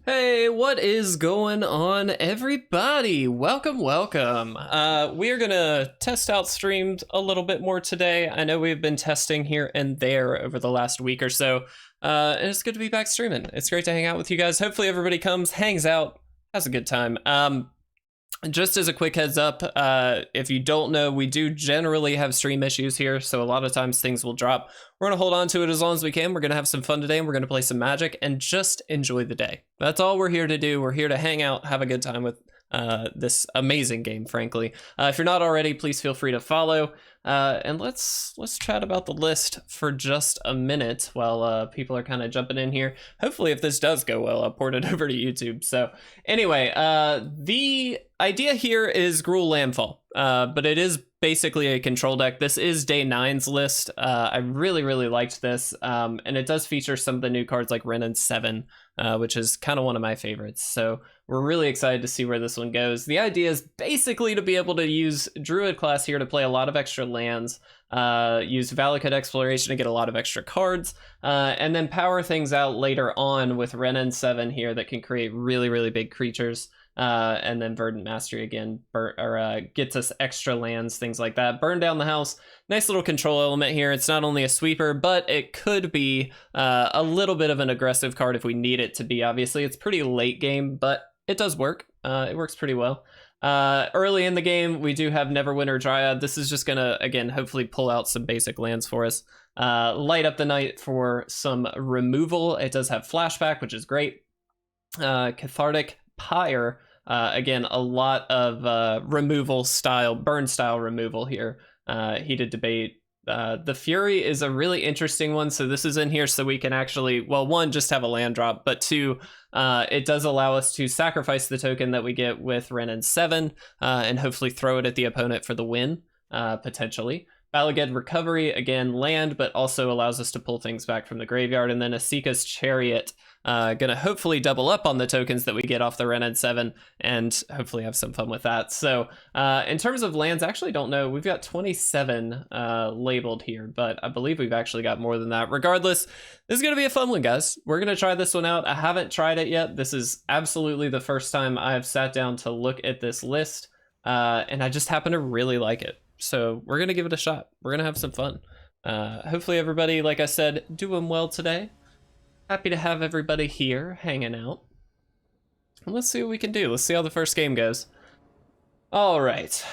Hey, what is going on, everybody? Welcome. We are gonna test out streams a little bit more today. I know we've been testing here and there over the last week or so, and it's good to be back streaming. It's great to hang out with you guys. Hopefully everybody comes, hangs out, has a good time. Just as a quick heads up, if you don't know, we do generally have stream issues here, so a lot of times things will drop. We're going to hold on to it as long as we can. We're going to have some fun today, and we're going to play some Magic and just enjoy the day. That's all we're here to do. We're here to hang out, have a good time with this amazing game, frankly. If you're not already, please feel free to follow. And let's chat about the list for just a minute while people are kind of jumping in here. Hopefully, if this does go well, I'll port it over to YouTube. So anyway, the idea here is Gruul Landfall, but it is basically a control deck. This is Day9's list. I really liked this, and it does feature some of the new cards like Wrenn and Seven, which is kind of one of my favorites. So we're really excited to see where this one goes. The idea is basically to be able to use Druid Class here to play a lot of extra lands, use Valakut Exploration to get a lot of extra cards, and then power things out later on with Wrenn and Seven here that can create really big creatures. And then Verdant Mastery again, gets us extra lands, things like that. Burn down the house. Nice little control element here. It's not only a sweeper, but it could be a little bit of an aggressive card if we need it to be. Obviously, it's pretty late game, but it does work. It works pretty well. Early in the game, we do have Neverwinter Dryad. This is just gonna, again, hopefully pull out some basic lands for us. Light up the night for some removal. It does have flashback, which is great. Cathartic Pyre, again, a lot of removal style, burn style removal here. Heated debate. The Fury is a really interesting one. So this is in here so we can actually, well, one, just have a land drop, but two, it does allow us to sacrifice the token that we get with Wrenn and Seven, and hopefully throw it at the opponent for the win, potentially. Bala Ged Recovery, again, land, but also allows us to pull things back from the graveyard. And then Esika's Chariot, gonna hopefully double up on the tokens that we get off the Wrenn and Seven, and hopefully have some fun with that. So in terms of lands, I actually don't know. We've got 27 labeled here, but I believe we've actually got more than that. Regardless, this is gonna be a fun one, guys. We're gonna try this one out. I haven't tried it yet. This is absolutely the first time I've sat down to look at this list, and I just happen to really like it. So we're gonna give it a shot. We're gonna have some fun. Hopefully everybody, like I said, doing well today. Happy to have everybody here hanging out. And let's see what we can do. Let's see how the first game goes. All right.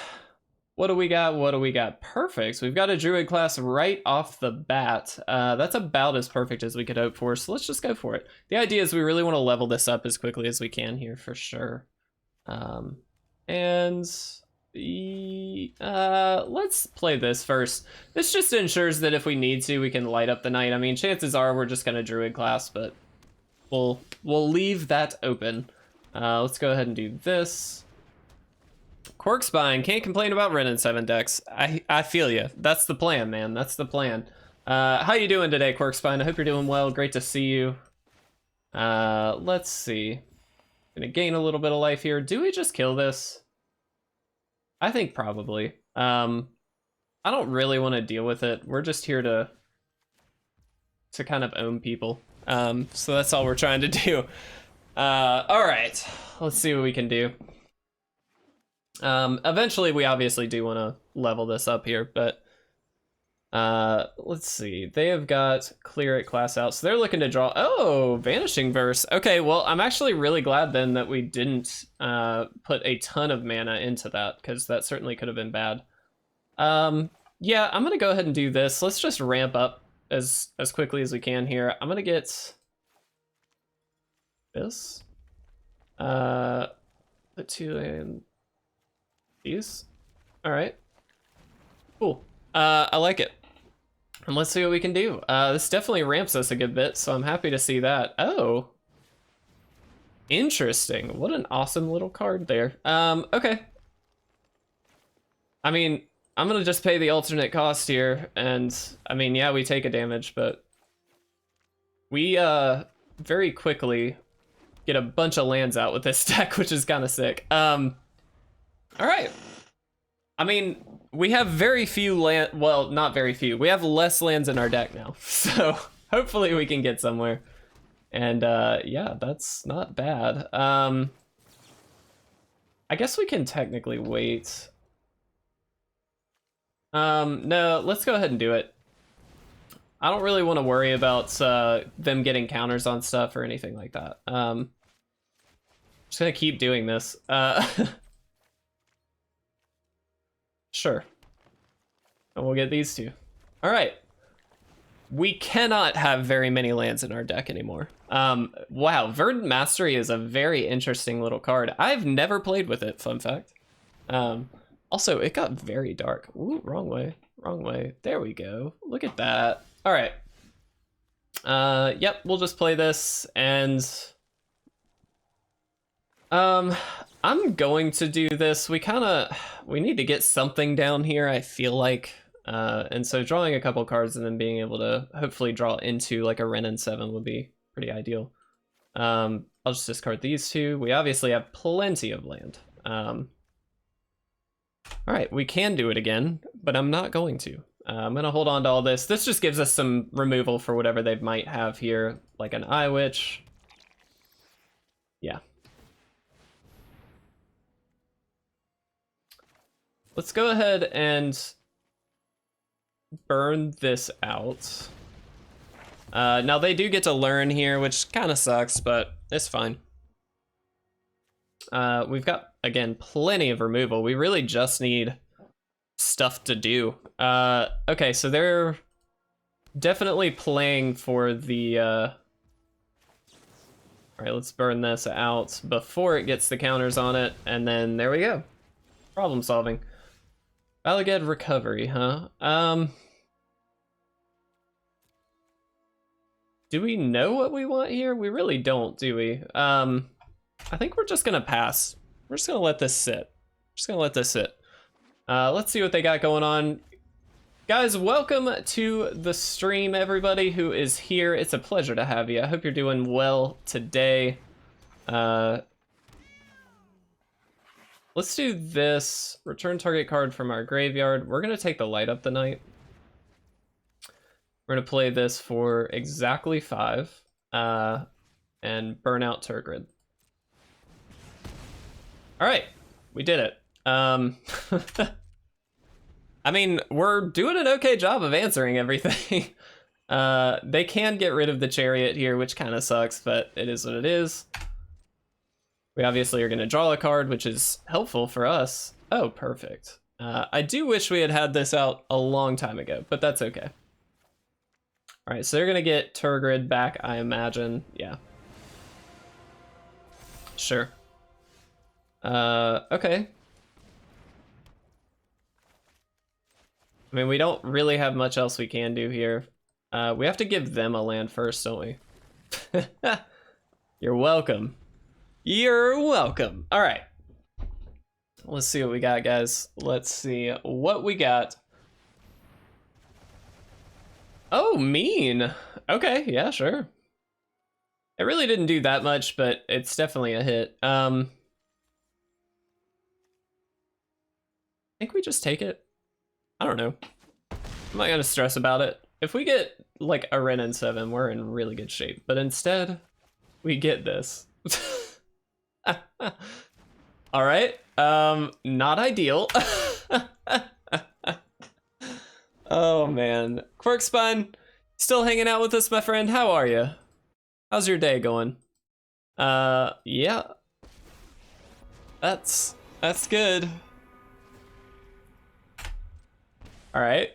What do we got? Perfect. We've got a Druid Class right off the bat. That's about as perfect as we could hope for. So let's just go for it. The idea is we really want to level this up as quickly as we can here for sure. Let's play this first. This just ensures that if we need to, we can light up the night. I mean, chances are we're just gonna Druid Class, but we'll leave that open. Let's go ahead and do this. Corkspine, can't complain about Wrenn and Seven decks. I feel you. That's the plan, man. That's the plan. How you doing today, Corkspine? I hope you're doing well. Great to see you. Let's see. Gonna gain a little bit of life here. Do we just kill this? I think probably. I don't really want to deal with it. We're just here to kind of own people. So that's all we're trying to do. All right, let's see what we can do. Eventually, we obviously do want to level this up here, but let's see. They have got Clear It class out, so they're looking to draw. Oh, Vanishing Verse. Okay, well, I'm actually really glad then that we didn't put a ton of mana into that, because that certainly could have been bad. Yeah, I'm gonna go ahead and do this. Let's just ramp up as quickly as we can here. I'm gonna get this. Put two in these. All right. Cool. I like it. And let's see what we can do. This definitely ramps us a good bit, so I'm happy to see that. Oh. Interesting. What an awesome little card there. Okay. I mean, I'm gonna just pay the alternate cost here, and I mean, yeah, we take a damage, but we very quickly get a bunch of lands out with this deck, which is kind of sick. All right. I mean, we have very few land, well, not very few. We have less lands in our deck now, so hopefully we can get somewhere. And yeah, that's not bad. I guess we can technically wait. No, let's go ahead and do it. I don't really want to worry about them getting counters on stuff or anything like that. Just gonna keep doing this. Sure. And we'll get these two. All right. We cannot have very many lands in our deck anymore. Wow, Verdant Mastery is a very interesting little card. I've never played with it, fun fact. Also, it got very dark. Ooh, wrong way, wrong way. There we go. Look at that. All right. Yep, we'll just play this, and I'm going to do this. We need to get something down here, I feel like. And so drawing a couple cards and then being able to hopefully draw into like a Wrenn and Seven would be pretty ideal. I'll just discard these two. We obviously have plenty of land. All right, we can do it again, but I'm not going to. I'm gonna hold on to all this. This just gives us some removal for whatever they might have here, like an Eye Witch. Yeah. Let's go ahead and burn this out. Now they do get to learn here, which kind of sucks, but it's fine. We've got, again, plenty of removal. We really just need stuff to do. Okay, so they're definitely playing for the... All right, let's burn this out before it gets the counters on it, and then there we go. Problem solving. Bala Ged Recovery, huh? Do we know what we want here? We really don't, do we? I think we're just gonna pass. We're just gonna let this sit. Let's see what they got going on. Guys, welcome to the stream, everybody who is here. It's a pleasure to have you. I hope you're doing well today. Let's do this. Return target card from our graveyard. We're gonna take the Light Up the Night. We're gonna play this for exactly 5, and burn out Tergrid. All right, we did it. I mean, we're doing an okay job of answering everything. They can get rid of the Chariot here, which kind of sucks, but it is what it is. We obviously are going to draw a card, which is helpful for us. Oh, perfect. I do wish we had had this out a long time ago, but that's okay. All right, so they're going to get Tergrid back, I imagine. Yeah. Sure. Okay. I mean, we don't really have much else we can do here. We have to give them a land first, don't we? You're welcome. You're welcome. All right. Let's see what we got, guys. Let's see what we got. Oh, mean. Okay, yeah, sure. It really didn't do that much, but it's definitely a hit. I think we just take it. I don't know. I'm not gonna stress about it. If we get like a Wrenn and Seven, we're in really good shape. But instead, we get this. All right. Not ideal. Oh man, Quirkspine, still hanging out with us, my friend. How are you? How's your day going? Yeah. That's good. All right.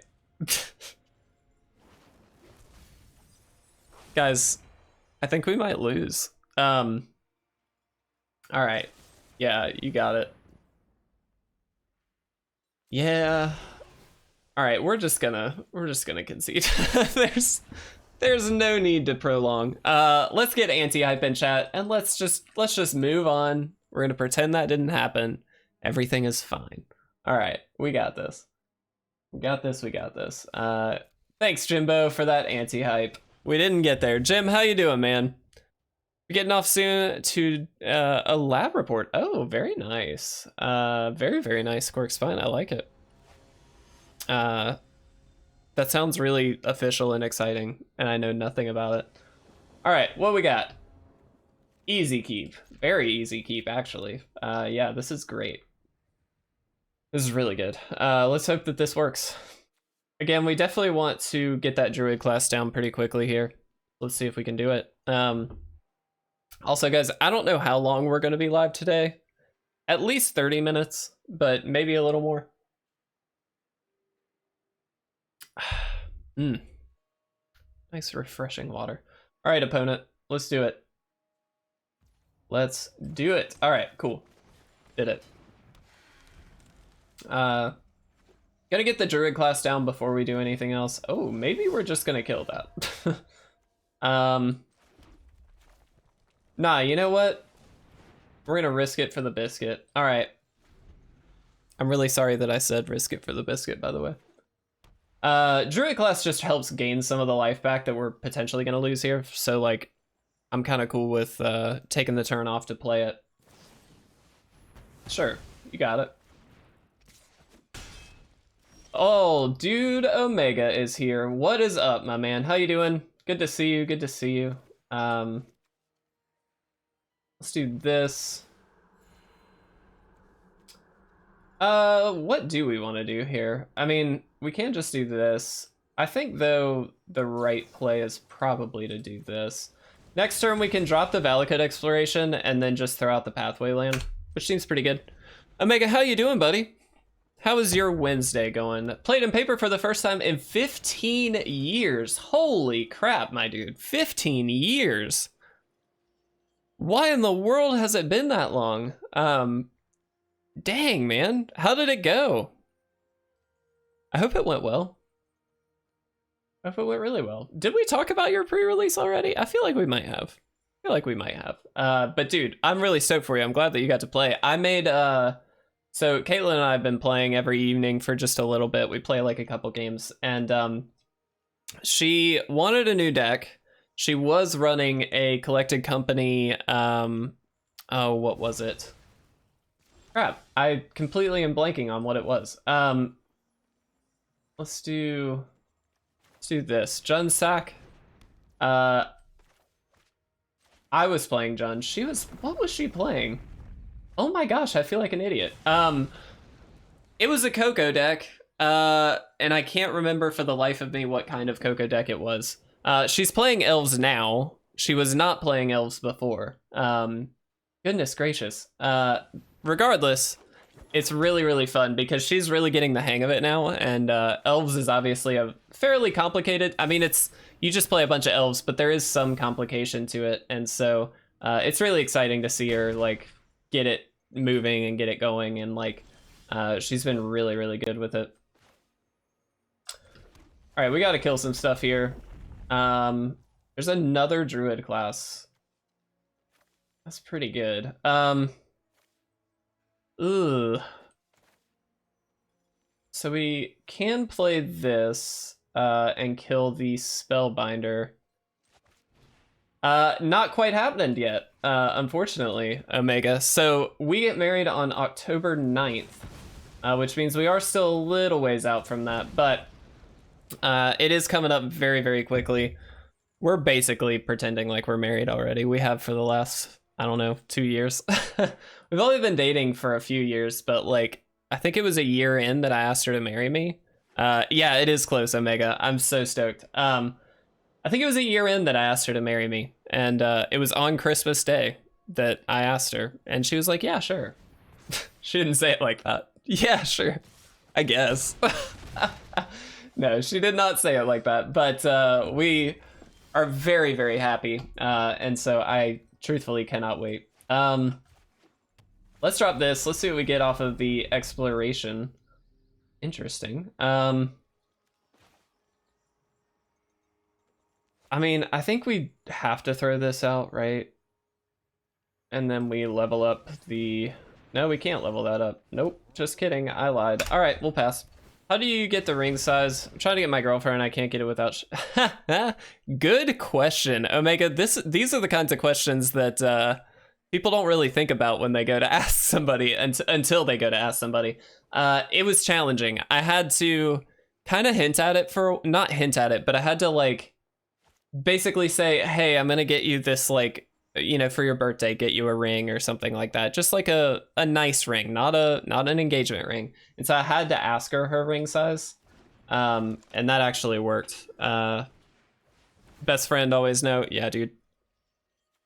Guys, I think we might lose. All right. Yeah, you got it. Yeah. All right, we're just gonna concede. There's no need to prolong. Let's get anti-hype in chat and let's just move on. We're gonna pretend that didn't happen. Everything is fine. All right, we got this. We got this. Thanks, Jimbo, for that anti-hype. We didn't get there. Jim, how you doing, man? We're getting off soon to a lab report. Oh, very nice. Very, very nice, Quirkspine. I like it. That sounds really official and exciting, and I know nothing about it. All right, what we got? Easy keep. Very easy keep, actually. Yeah, this is great. This is really good. Let's hope that this works. Again, we definitely want to get that Druid class down pretty quickly here. Let's see if we can do it. Also, guys, I don't know how long we're going to be live today. At least 30 minutes, but maybe a little more. Nice refreshing water. All right, opponent, let's do it. Let's do it. All right, cool. Did it. Gotta get the Druid class down before we do anything else. Oh, maybe we're just gonna kill that. Nah, you know what? We're gonna risk it for the biscuit. All right. I'm really sorry that I said risk it for the biscuit, by the way. Druid class just helps gain some of the life back that we're potentially gonna lose here. So like, I'm kind of cool with taking the turn off to play it. Sure, you got it. Oh, dude, Omega is here. What is up, my man? How you doing? Good to see you. Good to see you. Let's do this. What do we want to do here? I mean, we can just do this. I think, though, the right play is probably to do this. Next turn, we can drop the Valakut Exploration and then just throw out the Pathway land, which seems pretty good. Omega, how you doing, buddy? How is your Wednesday going? Played in paper for the first time in 15 years. Holy crap, my dude. 15 years. Why in the world has it been that long? Dang, man. How did it go? I hope it went well. I hope it went really well. Did we talk about your pre-release already? I feel like we might have. But dude, I'm really stoked for you. I'm glad that you got to play. I made, so Caitlin and I have been playing every evening for just a little bit. We play like a couple games, and she wanted a new deck. She was running a Collected Company, oh, what was it? Crap, I completely am blanking on what it was. Let's do this. Jun Sack. I was playing Jun. What was she playing? Oh my gosh, I feel like an idiot. It was a Coco deck, and I can't remember for the life of me what kind of Coco deck it was. She's playing elves now. She was not playing elves before. Goodness gracious. Regardless, it's really, really fun because she's really getting the hang of it now, and elves is obviously a fairly complicated. I mean, you just play a bunch of elves, but there is some complication to it, and so it's really exciting to see her like get it moving and get it going, and like she's been really, really good with it. All right, we got to kill some stuff here. There's another Druid class. That's pretty good. Ugh. So we can play this and kill the Spellbinder. Not quite happening yet, unfortunately, Omega. So we get married on October 9th, which means we are still a little ways out from that, but it is coming up very, very quickly. We're basically pretending like we're married already. We have for the last, I don't know, 2 years. We've only been dating for a few years, but like, I think it was a year in that I asked her to marry me. Yeah, it is close, Omega. I'm so stoked. I think it was a year in that I asked her to marry me, and it was on Christmas Day that I asked her, and she was like, yeah, sure. She didn't say it like that. Yeah, sure, I guess. No, she did not say it like that, but we are very, very happy, and so I truthfully cannot wait. Let's drop this. Let's see what we get off of the exploration. Interesting. I mean, I think we have to throw this out, right? And then we level up the... No, we can't level that up. Nope, just kidding. I lied. All right, we'll pass. How do you get the ring size? I'm trying to get my girlfriend. I can't get it without... Good question, Omega. These are the kinds of questions that people don't really think about when they go to ask somebody until they go to ask somebody. It was challenging. I had to kind of hint at it not hint at it, but I had to like basically say, hey, I'm gonna get you this like you know, for your birthday, get you a ring or something like that. Just like a nice ring, not an engagement ring. And so I had to ask her ring size. And that actually worked. Best friend always know. Yeah, dude.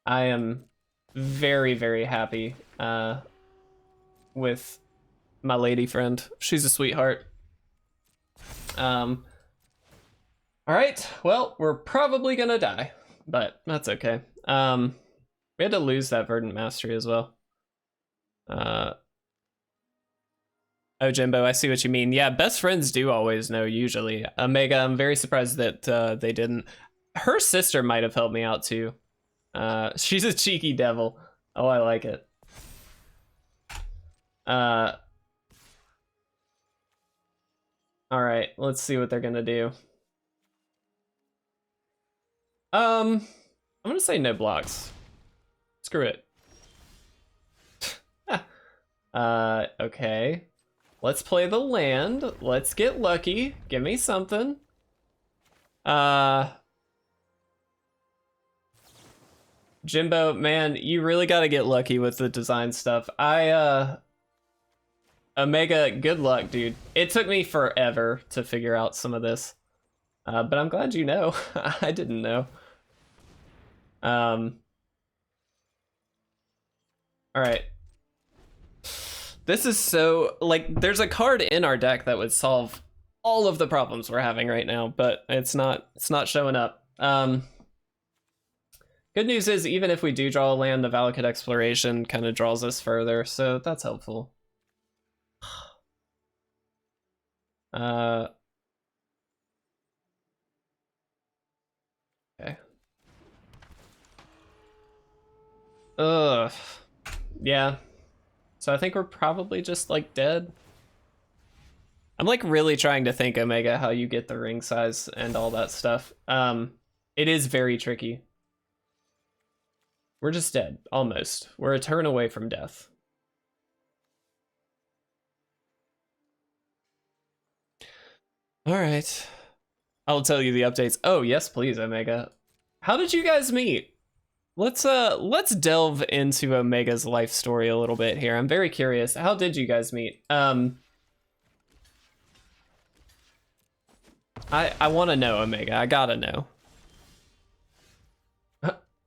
I am very, very happy with my lady friend. She's a sweetheart. All right, well, we're probably gonna die, but that's okay. We had to lose that Verdant Mastery as well. Oh, Jimbo, I see what you mean. Yeah, best friends do always know, usually. Omega, I'm very surprised that they didn't. Her sister might have helped me out, too. She's a cheeky devil. Oh, I like it. All right, let's see what they're gonna do. I'm gonna say no blocks. Screw it. Okay. Let's play the land. Let's get lucky. Give me something. Jimbo, man, you really gotta get lucky with the design stuff. Omega, good luck, dude. It took me forever to figure out some of this. But I'm glad you know. I didn't know. All right. This is so, like, there's a card in our deck that would solve all of the problems we're having right now, but it's not showing up. Good news is, even if we do draw a land, the Valakut Exploration kind of draws us further, so that's helpful. Okay. Ugh. Yeah. So I think we're probably just, like, dead. I'm, like, really trying to think, Omega, how you get the ring size and all that stuff. It is very tricky. We're just dead, almost. We're a turn away from death. All right. I'll tell you the updates. Oh, yes, please, Omega. How did you guys meet? Let's delve into Omega's life story a little bit here. I'm very curious. How did you guys meet? I want to know, Omega. I gotta know.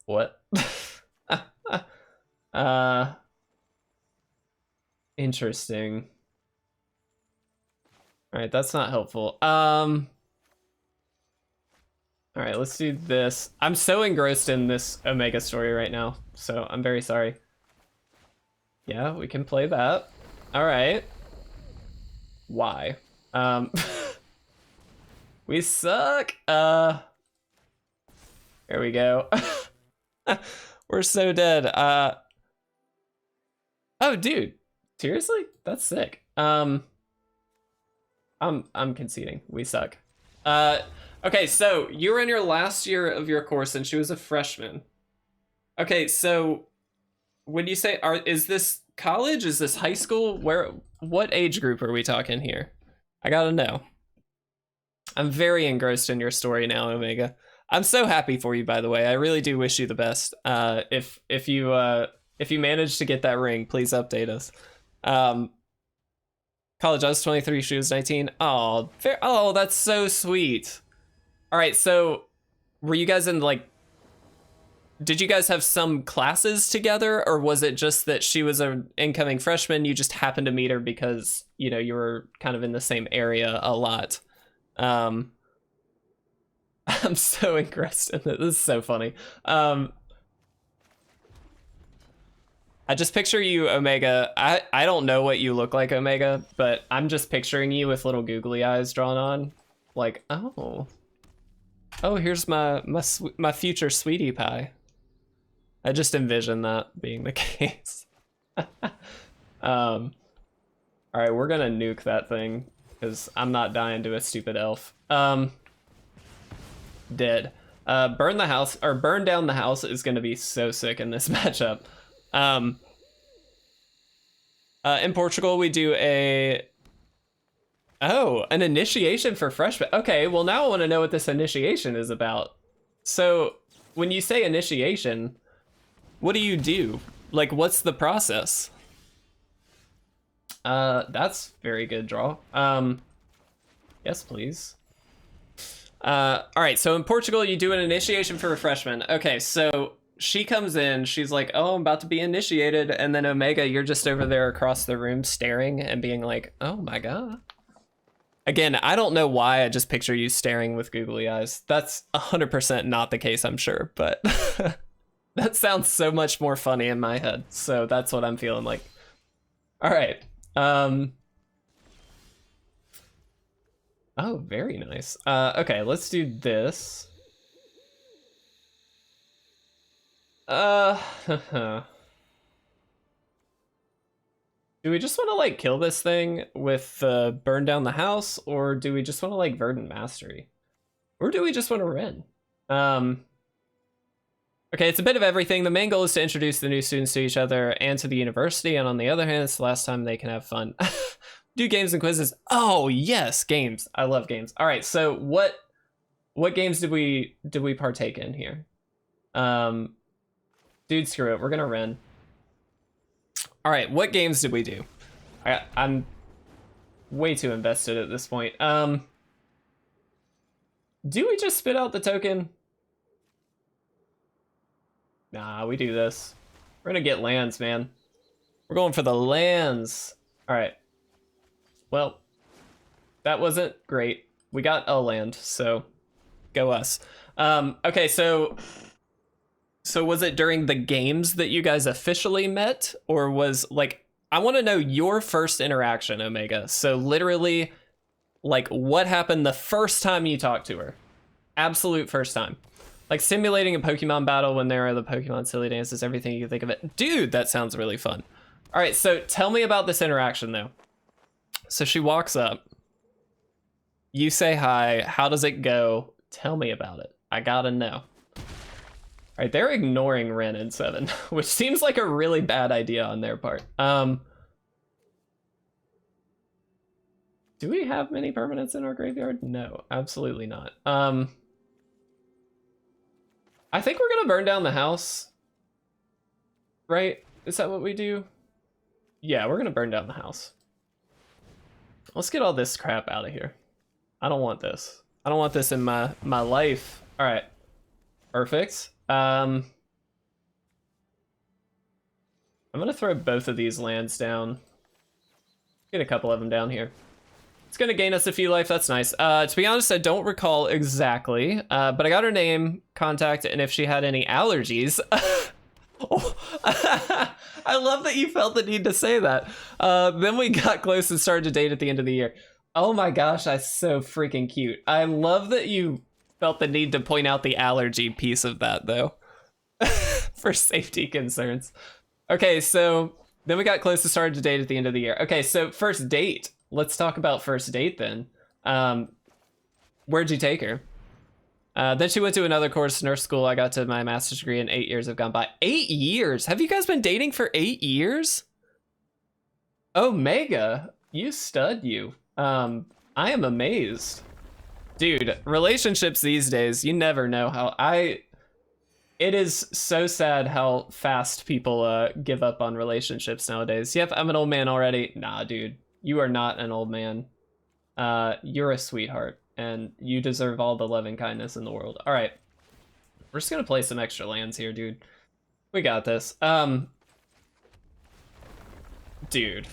What? Interesting. All right, that's not helpful. All right, let's do this. I'm so engrossed in this Omega story right now, so I'm very sorry. Yeah, we can play that. All right. Why? We suck. There we go. We're so dead. Oh, dude. Seriously? That's sick. I'm conceding. We suck. Okay, so you were in your last year of your course and she was a freshman. Okay, so when you say, is this college? Is this high school? What age group are we talking here? I gotta know. I'm very engrossed in your story now, Omega. I'm so happy for you, by the way. I really do wish you the best. If you manage to get that ring, please update us. College, I was 23, she was 19. Oh, that's so sweet. All right, so were you guys in, like, did you guys have some classes together, or was it just that she was an incoming freshman, you just happened to meet her because, you know, you were kind of in the same area a lot? I'm so engrossed in it. This is so funny. I just picture you, Omega. I don't know what you look like, Omega, but I'm just picturing you with little googly eyes drawn on. Like, oh, here's my future sweetie pie. I just envision that being the case. All right, we're gonna nuke that thing because I'm not dying to a stupid elf. Dead. Burn the house, or burn down the house is gonna be so sick in this matchup. In Portugal, we do an initiation for freshmen. Okay, well now I want to know what this initiation is about. So when you say initiation, What do you do? Like, what's the process? That's very good draw. Yes, please. All right, so in Portugal, you do an initiation for refreshment. Okay, so she comes in, she's like, oh, I'm about to be initiated, and then Omega, you're just over there across the room staring and being like, oh my god. Again, I don't know why I just picture you staring with googly eyes. That's 100% not the case, I'm sure, but that sounds so much more funny in my head, so that's what I'm feeling like. All right. Oh, very nice. Okay, let's do this. Do we just want to like kill this thing with burn down the house, or do we just want to like Verdant Mastery, or do we just want to Wrenn? Okay, it's a bit of everything. The main goal is to introduce the new students to each other and to the university, and on the other hand, it's the last time they can have fun. Do games and quizzes. Oh yes, games. I love games. All right, so what games did we partake in here? Dude, screw it. We're gonna Wrenn. All right, what games did we do? I'm way too invested at this point. Do we just spit out the token? Nah, we do this. We're gonna get lands, man. We're going for the lands. All right. Well, that wasn't great. We got a land, so go us. Okay, so was it during the games that you guys officially met, or was like, I want to know your first interaction, Omega. So literally, like, what happened the first time you talked to her? Absolute first time. Like simulating a Pokemon battle when there are the Pokemon silly dances, everything you can think of it. Dude, that sounds really fun. All right, so tell me about this interaction though. So she walks up. You say hi. How does it go? Tell me about it. I gotta know. All right, they're ignoring Wrenn and Seven, which seems like a really bad idea on their part. Do we have many permanents in our graveyard? No, absolutely not. I think we're gonna burn down the house. Right? Is that what we do? Yeah, we're gonna burn down the house. Let's get all this crap out of here. I don't want this. I don't want this in my life. All right, perfect. I'm gonna throw both of these lands down. Get a couple of them down here. It's gonna gain us a few life, that's nice. To be honest, I don't recall exactly, but I got her name, contact, and if she had any allergies. Oh. I love that you felt the need to say that. Then we got close and started to date at the end of the year. Oh my gosh, that's so freaking cute. I love that you felt the need to point out the allergy piece of that though. For safety concerns. Okay, so then we got close to started to date at the end of the year. Okay, so first date. Let's talk about first date then. Where'd you take her? Then she went to another course, nurse school. I got to my master's degree and 8 years have gone by. 8 years? Have you guys been dating for 8 years? Omega, you stud you. I am amazed. Dude, relationships these days, you never know how it is so sad how fast people give up on relationships nowadays. Yep, I'm an old man already. Nah, dude, you are not an old man. You're a sweetheart. And you deserve all the loving kindness in the world. All right, we're just gonna play some extra lands here, dude. We got this. Dude.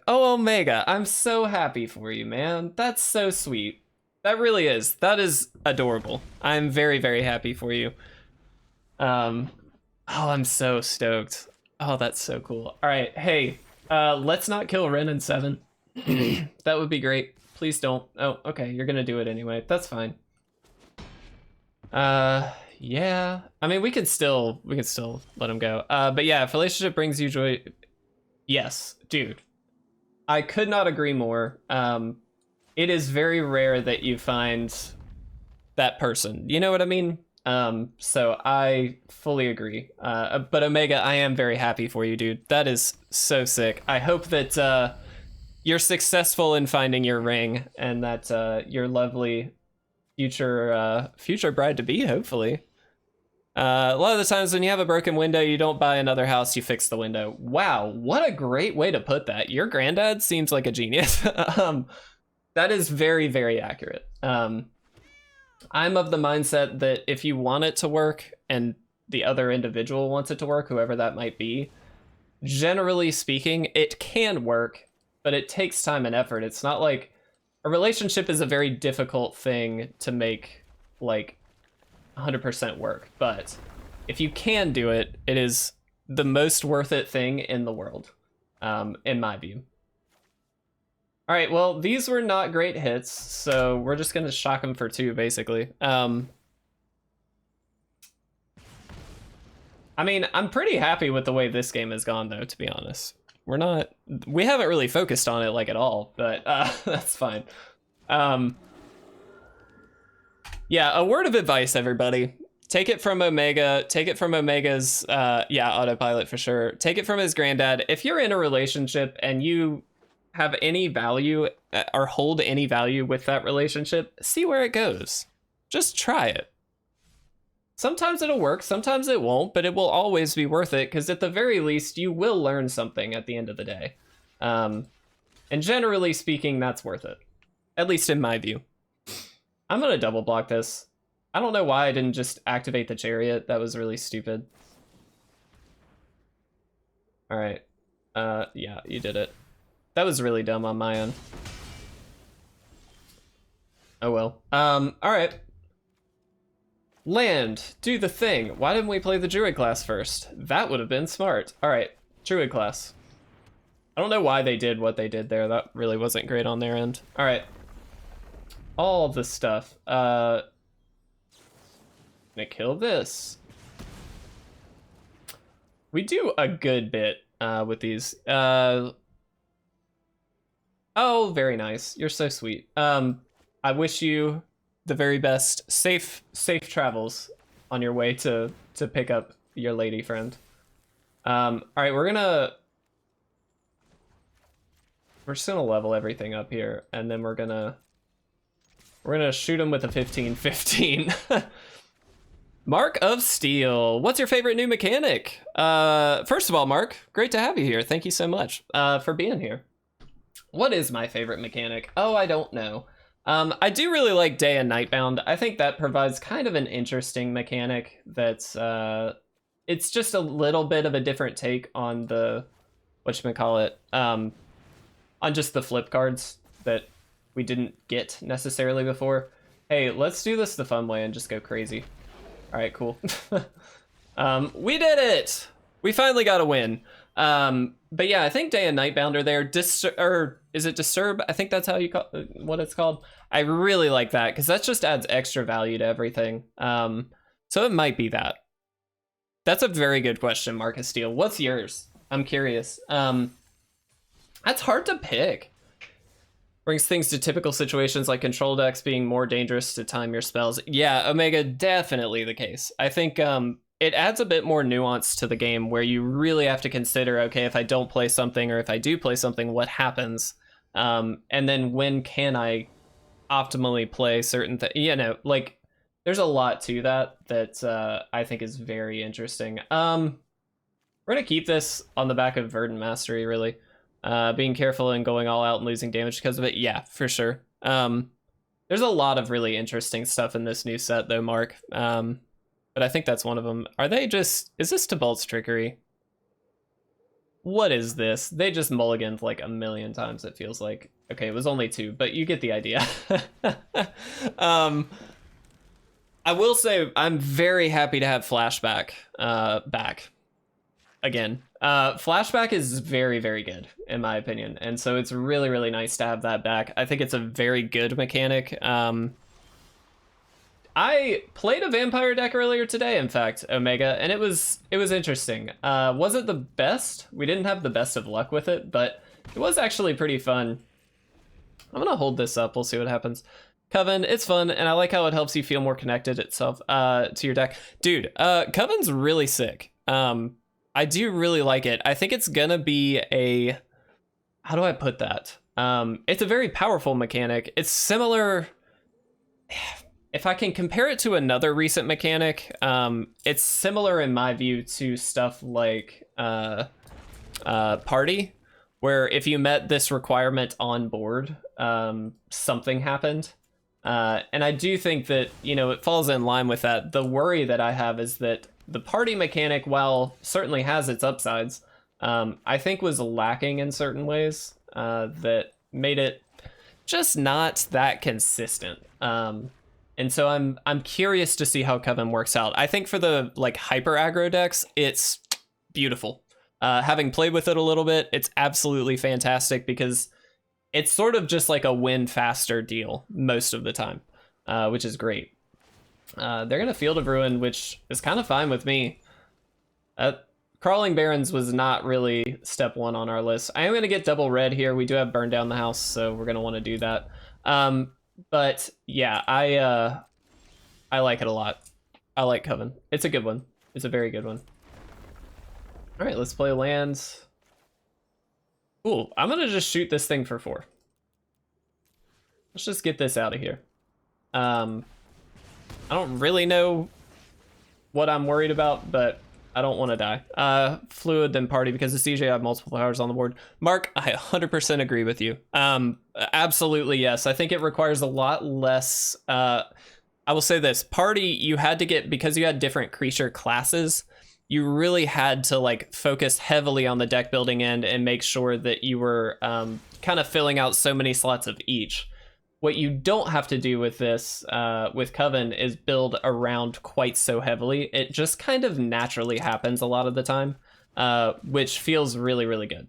Oh, Omega, I'm so happy for you, man. That's so sweet. That really is. That is adorable. I'm very, very happy for you. Oh, I'm so stoked. Oh, that's so cool. All right, hey, let's not kill Wrenn and Seven. That would be great. Please don't. Oh, okay, you're gonna do it anyway. That's fine. Yeah. I mean, we can still let him go. But yeah, if relationship brings you joy, yes, dude. I could not agree more. It is very rare that you find that person. You know what I mean? So I fully agree. But Omega, I am very happy for you, dude. That is so sick. I hope that you're successful in finding your ring, and that your lovely future bride to be, hopefully. A lot of the times when you have a broken window, you don't buy another house, you fix the window. Wow, what a great way to put that. Your granddad seems like a genius. That is very, very accurate. I'm of the mindset that if you want it to work and the other individual wants it to work, whoever that might be, generally speaking, it can work, but it takes time and effort. It's not like a relationship is a very difficult thing to make like 100% work, but if you can do it, it is the most worth it thing in the world, in my view. All right, well, these were not great hits, so we're just gonna shock them for 2, basically. I mean, I'm pretty happy with the way this game has gone, though, to be honest. We haven't really focused on it like at all, but that's fine. Yeah, a word of advice, everybody. Take it from Omega. Take it from Omega's, autopilot for sure. Take it from his granddad. If you're in a relationship and you have any value or hold any value with that relationship, see where it goes. Just try it. Sometimes it'll work, sometimes it won't, but it will always be worth it because at the very least, you will learn something at the end of the day. And generally speaking, that's worth it. At least in my view. I'm gonna double block this. I don't know why I didn't just activate the Chariot. That was really stupid. All right. Yeah, you did it. That was really dumb on my end. Oh well. All right. Land, do the thing. Why didn't we play the Druid Class first? That would have been smart. All right, Druid Class. I don't know why they did what they did there. That really wasn't great on their end. All right. All the stuff. Gonna kill this. We do a good bit with these. Oh, very nice. You're so sweet. I wish you the very best. Safe travels on your way to pick up your lady friend. All right, we're just gonna level everything up here, and then we're gonna shoot him with a 15-15. Mark of Steel. What's your favorite new mechanic? First of all, Mark, great to have you here. Thank you so much for being here. What is my favorite mechanic? Oh, I don't know. I do really like Day and Nightbound. I think that provides kind of an interesting mechanic that's it's just a little bit of a different take on the whatchamacallit, on just the flip cards that we didn't get necessarily before. Hey, let's do this the fun way and just go crazy. All right, cool. We did it! We finally got a win. But yeah, I think Day and Nightbound are there. Or is it Disturb? I think that's how you call what it's called. I really like that because that just adds extra value to everything. So it might be that. That's a very good question, Marcus Steele. What's yours? I'm curious. That's hard to pick. Brings things to typical situations like control decks being more dangerous to time your spells. Yeah, Omega, definitely the case. I think it adds a bit more nuance to the game where you really have to consider, okay, if I don't play something or if I do play something, what happens? And then when can I optimally play certain things? You know, like there's a lot to that I think is very interesting. We're going to keep this on the back of Verdant Mastery, really. Being careful and going all out and losing damage because of it. Yeah, for sure. There's a lot of really interesting stuff in this new set, though, Mark. But I think that's one of them. Are they just... Is this Tibalt's Trickery? What is this? They just mulliganed like a million times, it feels like. Okay, it was only 2, but you get the idea. I will say I'm very happy to have Flashback back. Again, Flashback is very, very good, in my opinion. And so it's really, really nice to have that back. I think it's a very good mechanic. I played a vampire deck earlier today, in fact, Omega, and it was interesting. Wasn't the best. We didn't have the best of luck with it, but it was actually pretty fun. I'm gonna hold this up. We'll see what happens. Coven, it's fun, and I like how it helps you feel more connected itself to your deck. Dude, Coven's really sick. I do really like it. I think it's gonna be a... How do I put that? It's a very powerful mechanic. It's similar... if I can compare it to another recent mechanic, it's similar in my view to stuff like Party, where if you met this requirement on board, something happened. And I do think that, you know, it falls in line with that. The worry that I have is that the party mechanic, while certainly has its upsides, I think was lacking in certain ways that made it just not that consistent. And so I'm curious to see how Coven works out. I think for the like hyper aggro decks, it's beautiful. Having played with it a little bit, it's absolutely fantastic because it's sort of just like a win faster deal most of the time, which is great. They're gonna Field of Ruin, which is kind of fine with me. Crawling Barrens was not really step one on our list. I am gonna get double red here. We do have Burn Down the House, so we're gonna want to do that. But yeah, I like it a lot. I like Coven. It's a good one. It's a very good one. All right, let's play lands. Cool. I'm gonna just shoot this thing for 4. Let's just get this out of here. I don't really know what I'm worried about, but I don't want to die. Fluid then Party because the CJ have multiple powers on the board. Mark, I 100% agree with you. Absolutely, yes. I think it requires a lot less. I will say this. Party, you had to get, because you had different creature classes, you really had to like focus heavily on the deck building end and make sure that you were kind of filling out so many slots of each. What you don't have to do with this, with Coven, is build around quite so heavily. It just kind of naturally happens a lot of the time, which feels really, really good.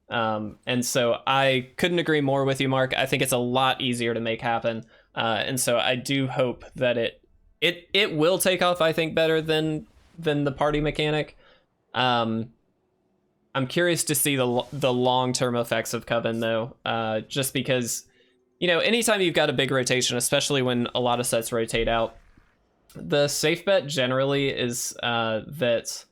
And so I couldn't agree more with you, Mark. I think it's a lot easier to make happen. And so I do hope that it will take off, I think, better than the party mechanic. I'm curious to see the long-term effects of Coven, though, just because, you know, anytime you've got a big rotation, especially when a lot of sets rotate out, the safe bet generally is that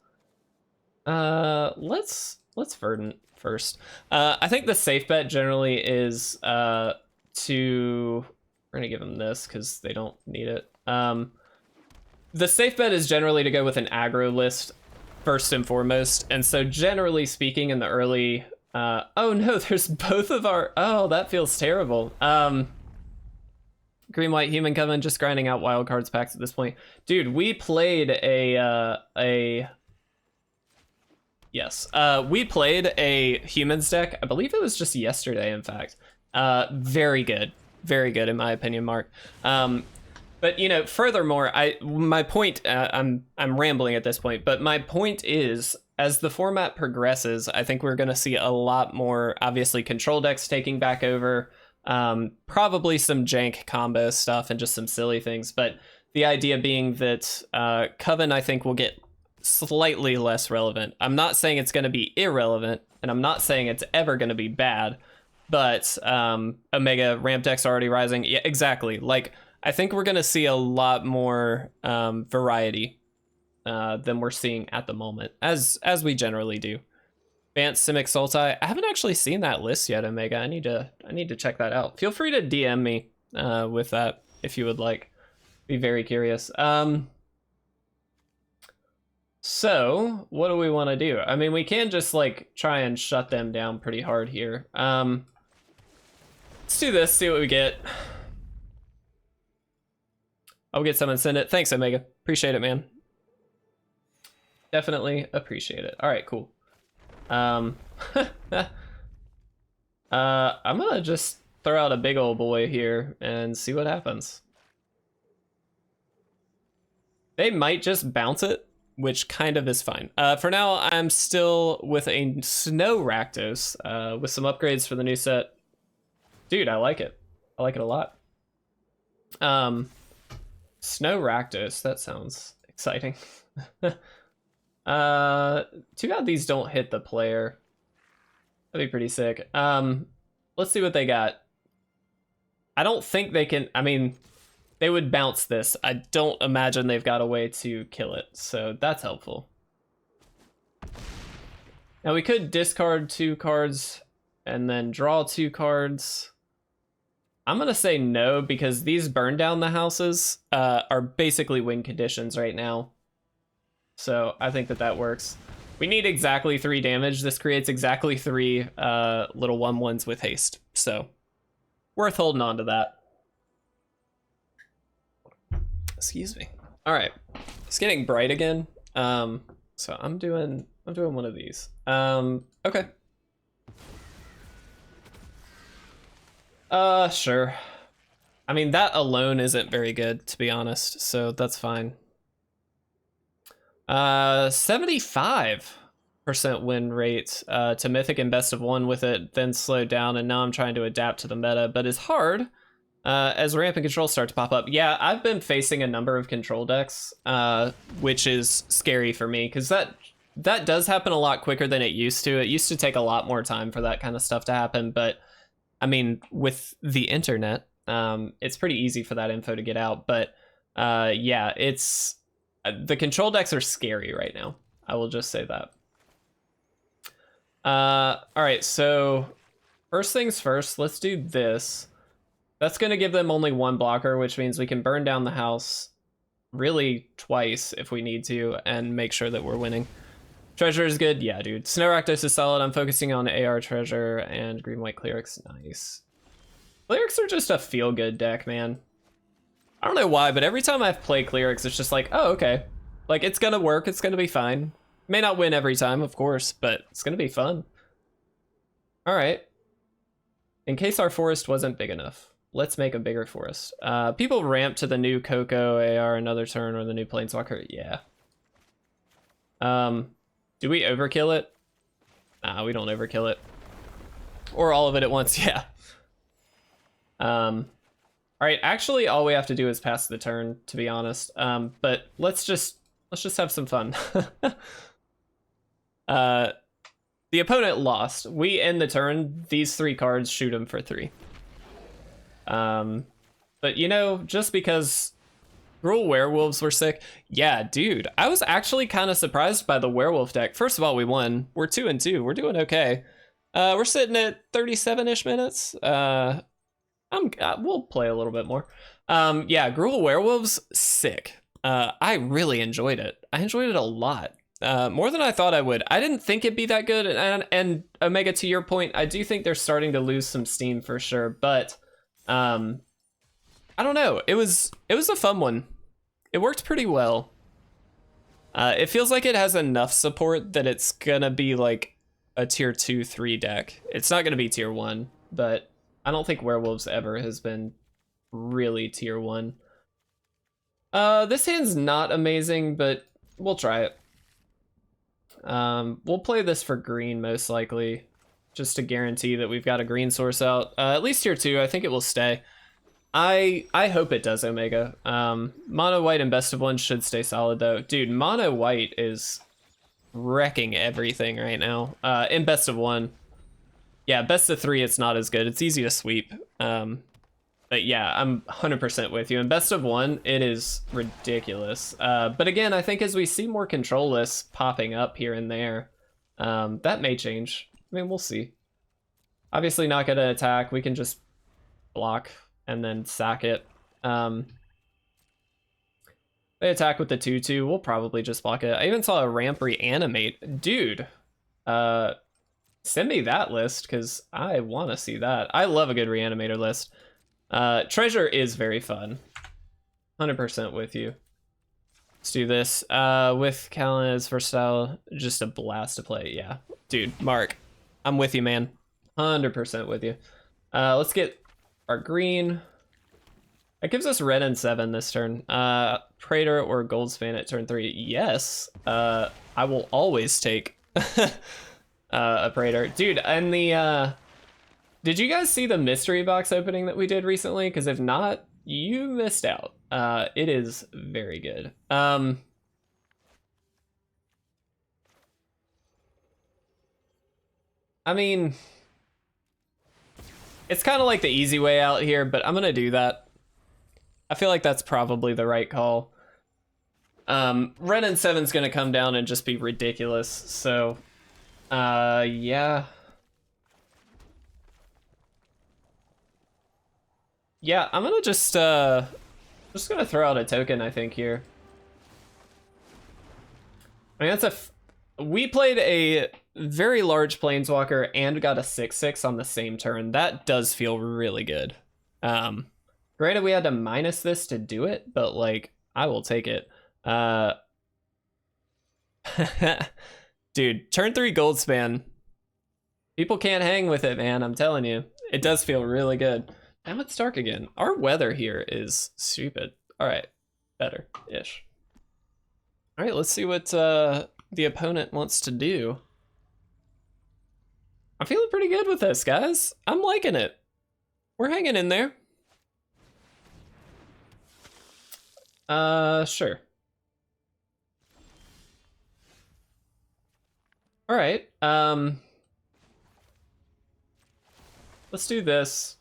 let's Verdant first. I think the safe bet generally is we're gonna give them this because they don't need it. The safe bet is generally to go with an aggro list first and foremost, and so generally speaking in the early oh no, there's both of our, oh, that feels terrible. Green White Human Coven, just grinding out wild cards packs at this point. Dude, we played we played a humans deck. I believe it was just yesterday, in fact. Very good in my opinion, Mark. But you know, furthermore, my point, I'm rambling at this point, but my point is, as the format progresses, I think we're going to see a lot more, obviously, control decks taking back over, probably some jank combo stuff and just some silly things. But the idea being that Coven, I think, will get slightly less relevant. I'm not saying it's going to be irrelevant, and I'm not saying it's ever going to be bad, but Omega ramp decks already rising. Yeah, exactly. Like, I think we're going to see a lot more variety than we're seeing at the moment, as we generally do. Vance Simic Sultai. I haven't actually seen that list yet, Omega. I need to check that out. Feel free to DM me with that if you would like. Be very curious. So what do we want to do? I mean, we can just like try and shut them down pretty hard here. Let's do this. See what we get. I'll get someone to send it. Thanks, Omega. Appreciate it, man. Definitely appreciate it. All right, cool. I'm gonna just throw out a big old boy here and see what happens. They might just bounce it, which kind of is fine. For now, I'm still with a Snow Rakdos with some upgrades for the new set. Dude, I like it. I like it a lot. Snow Rakdos, that sounds exciting. Too bad these don't hit the player. That'd be pretty sick. Let's see what they got. I don't think they can, I mean, they would bounce this. I don't imagine they've got a way to kill it, so that's helpful. Now we could discard 2 cards and then draw 2 cards. I'm gonna say no, because these burn down the houses are basically win conditions right now. So I think that works. We need exactly 3 damage. This creates exactly 3 little 1/1s with haste. So worth holding on to that. Excuse me. All right, it's getting bright again. So I'm doing one of these. Okay. Sure. I mean, that alone isn't very good, to be honest, so that's fine. 75% win rate to Mythic and Best of 1 with it, then slowed down, and now I'm trying to adapt to the meta, but it's hard as ramp and control start to pop up. Yeah, I've been facing a number of control decks, which is scary for me, because that does happen a lot quicker than it used to. It used to take a lot more time for that kind of stuff to happen, but I mean, with the internet, it's pretty easy for that info to get out. But yeah, it's the control decks are scary right now. I will just say that. All right, so first things first, let's do this. That's going to give them only 1 blocker, which means we can burn down the house really twice if we need to and make sure that we're winning. Treasure is good. Yeah, dude. Snow Rakdos is solid. I'm focusing on AR Treasure and Green-White Clerics. Nice. Clerics are just a feel-good deck, man. I don't know why, but every time I've played Clerics, it's just like, oh, okay. Like, it's gonna work. It's gonna be fine. May not win every time, of course, but it's gonna be fun. All right. In case our forest wasn't big enough, let's make a bigger forest. People ramp to the new Coco AR another turn or the new Planeswalker. Yeah. Do we overkill it? Nah, we don't overkill it. Or all of it at once, yeah. All right, actually all we have to do is pass the turn, to be honest. But let's just have some fun. The opponent lost. We end the turn. These 3 cards shoot him for 3. But you know, just because Gruul werewolves were sick. Yeah, dude, I was actually kind of surprised by the werewolf deck. First of all, we won. We're 2-2. We're doing okay. We're sitting at 37-ish minutes. We'll play a little bit more. Yeah, Gruul werewolves, sick. I really enjoyed it. I enjoyed it a lot. More than I thought I would. I didn't think it'd be that good. And Omega, to your point, I do think they're starting to lose some steam for sure. But I don't know. It was a fun one. It worked pretty well. It feels like it has enough support that it's gonna be like a tier 2-3 deck. It's not gonna be tier 1, but I don't think werewolves ever has been really tier 1. This hand's not amazing, but we'll try it. We'll play this for green most likely, just to guarantee that we've got a green source out. At least tier 2, I think it will stay. I hope it does, Omega. Mono white and best of 1 should stay solid though. Dude, mono white is wrecking everything right now. In best of 1. Yeah, best of 3 it's not as good. It's easy to sweep. But yeah, I'm 100% with you. In best of 1, it is ridiculous. But again, I think as we see more control lists popping up here and there, that may change. I mean, we'll see. Obviously not gonna attack. We can just block and then sack it. They attack with the 2/2. We'll probably just block it. I even saw a ramp reanimate. Dude, send me that list because I want to see that. I love a good reanimator list. Treasure is very fun. 100% with you. Let's do this. With Callan as versatile, just a blast to play. Yeah, dude, Mark, I'm with you, man. 100% with you. Let's get our green. That gives us Wrenn and Seven this turn. Praetor or Goldspan at turn 3. Yes, I will always take a Praetor. Dude, and the... did you guys see the mystery box opening that we did recently? Because if not, you missed out. It is very good. I mean... it's kind of like the easy way out here, but I'm gonna do that. I feel like that's probably the right call. Wrenn and Seven's gonna come down and just be ridiculous, so... yeah. Yeah, I'm gonna just gonna throw out a token, I think, here. I mean, we played a very large Planeswalker and got a 6/6 on the same turn. That does feel really good. Granted, we had to minus this to do it, but, like, I will take it. Dude, turn 3 Goldspan. People can't hang with it, man, I'm telling you. It does feel really good. Now it's dark again. Our weather here is stupid. All right, better-ish. All right, let's see what the opponent wants to do. I'm feeling pretty good with this, guys. I'm liking it. We're hanging in there. Sure. All right, let's do this.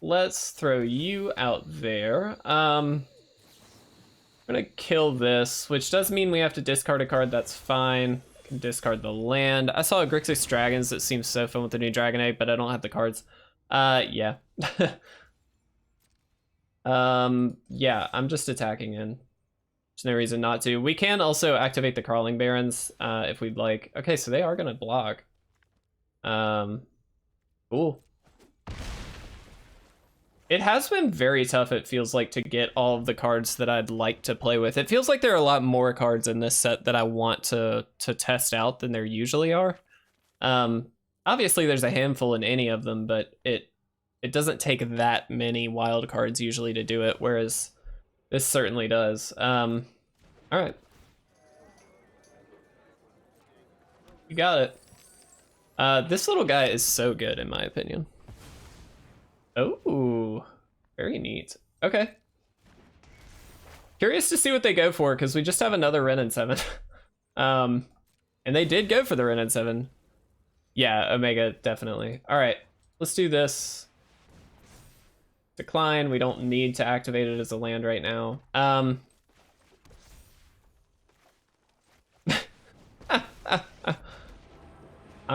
Let's throw you out there. I'm gonna kill this, which does mean we have to discard a card. That's fine. Can discard the land. I saw a Grixis Dragons that seems so fun with the new Dragon Egg, but I don't have the cards. Yeah. Yeah, I'm just attacking in. There's no reason not to. We can also activate the Crawling Barrens if we'd like. Okay, so they are gonna block. Cool. It has been very tough, it feels like, to get all of the cards that I'd like to play with. It feels like there are a lot more cards in this set that I want to test out than there usually are. Obviously, there's a handful in any of them, but it doesn't take that many wild cards usually to do it, whereas this certainly does. All right. You got it. This little guy is so good, in my opinion. Oh, very neat. Okay. Curious to see what they go for, because we just have another Wrenn and Seven. And they did go for the Wrenn and Seven. Yeah, Omega, definitely. All right, let's do this. Decline, we don't need to activate it as a land right now. I'm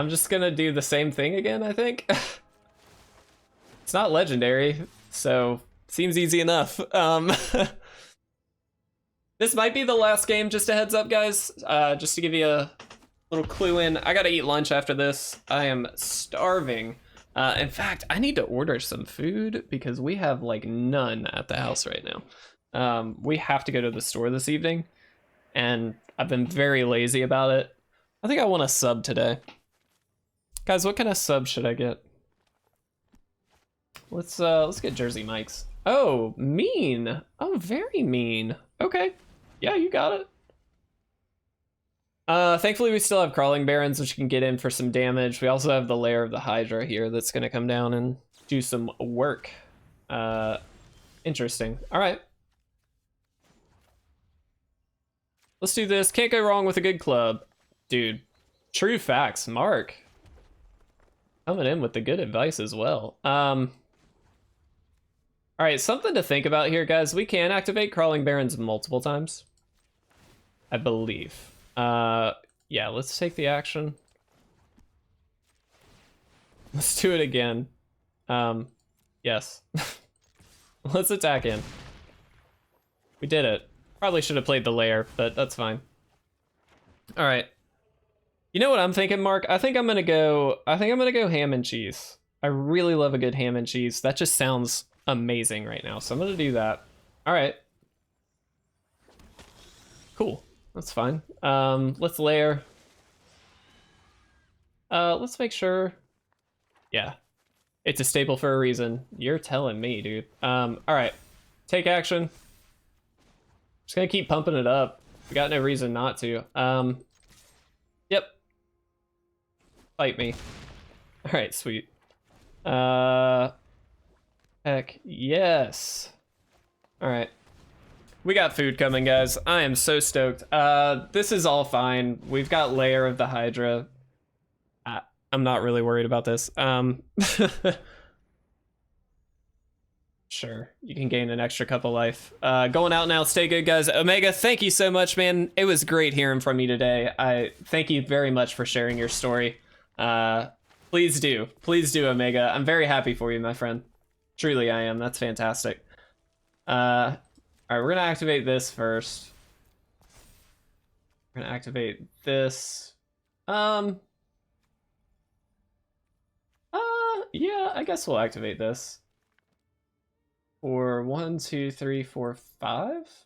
just gonna do the same thing again, I think. It's not legendary, so seems easy enough. This might be the last game, just a heads up, guys. Just to give you a little clue in, I gotta eat lunch after this. I am starving. In fact, I need to order some food because we have like none at the house right now. We have to go to the store this evening, and I've been very lazy about it. I think I want a sub today. Guys, what kind of sub should I get? Let's get Jersey Mike's. Oh, mean. Oh, very mean. Okay. Yeah, you got it. Thankfully we still have Crawling Barrens, which can get in for some damage. We also have the Lair of the Hydra here that's gonna come down and do some work. Interesting. All right. Let's do this. Can't go wrong with a good club. Dude, true facts. Mark. Coming in with the good advice as well. All right, something to think about here, guys. We can activate Crawling Barrens multiple times, I believe. Yeah, let's take the action. Let's do it again. Yes. Let's attack in. We did it. Probably should have played the Lair, but that's fine. All right. You know what I'm thinking, Mark? I think I'm gonna go ham and cheese. I really love a good ham and cheese. That just sounds amazing right now, so I'm gonna do that. All right. Cool. That's fine. Let's Lair. Let's make sure. Yeah. It's a staple for a reason. You're telling me, dude. All right. Take action. Just gonna keep pumping it up. We got no reason not to. Yep. Fight me. All right, sweet. Heck yes. All right. We got food coming, guys. I am so stoked. This is all fine. We've got Lair of the Hydra. I'm not really worried about this. Sure, you can gain an extra cup of life. Going out now. Stay good, guys. Omega, thank you so much, man. It was great hearing from you today. I thank you very much for sharing your story. Please do. Please do, Omega. I'm very happy for you, my friend. Truly, I am. That's fantastic. All right, we're gonna activate this first. We're gonna activate this. Yeah, I guess we'll activate this. For 1, 2, 3, 4, 5.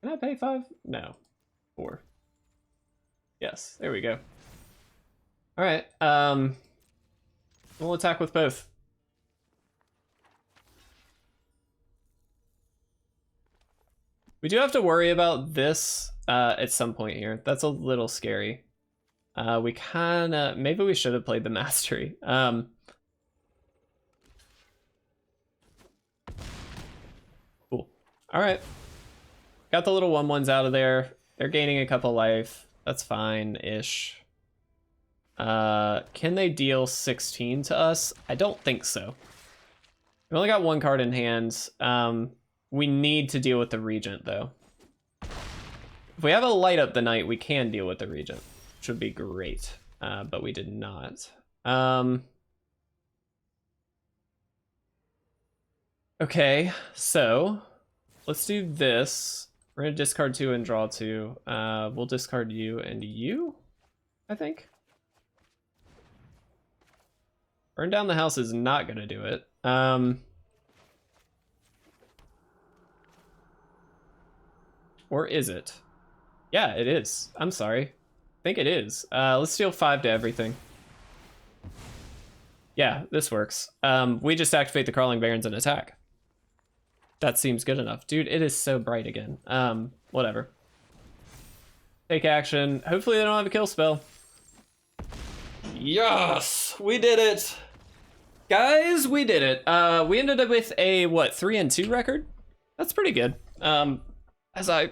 Can I pay 5? No. 4. Yes, there we go. All right, we'll attack with both. We do have to worry about this at some point here. That's a little scary. We kinda, maybe we should have played the Mastery. Cool. All right. Got the little 1/1s out of there. They're gaining a couple life. That's fine-ish. Can they deal 16 to us? I don't think so. We only got 1 card in hand. We need to deal with the Regent, though. If we have a light up the night, we can deal with the Regent, which would be great, but we did not. Okay, so let's do this. We're gonna discard 2 and draw 2. We'll discard you and you, I think. Burn down the house is not gonna do it. Or is it? Yeah, it is. I'm sorry. I think it is. Let's deal 5 to everything. Yeah, this works. We just activate the Crawling Barrens and attack. That seems good enough. Dude, it is so bright again. Whatever. Take action. Hopefully they don't have a kill spell. Yes! We did it! Guys, we did it. We ended up with a, what, 3-2 record? That's pretty good. As I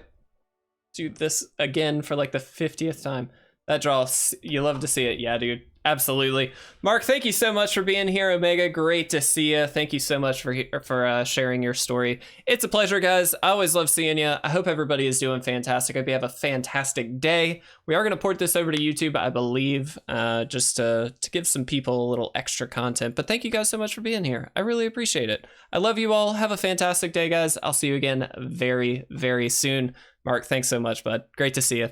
do this again for like the 50th time. That draw, you love to see it. Yeah, dude. Absolutely. Mark, thank you so much for being here. Omega, great to see you. Thank you so much for sharing your story. It's a pleasure, guys. I always love seeing you. I hope everybody is doing fantastic. I hope you have a fantastic day. We are going to port this over to YouTube, I believe, just to give some people a little extra content. But thank you guys so much for being here. I really appreciate it. I love you all. Have a fantastic day, guys. I'll see you again very, very soon. Mark, thanks so much, bud. Great to see you.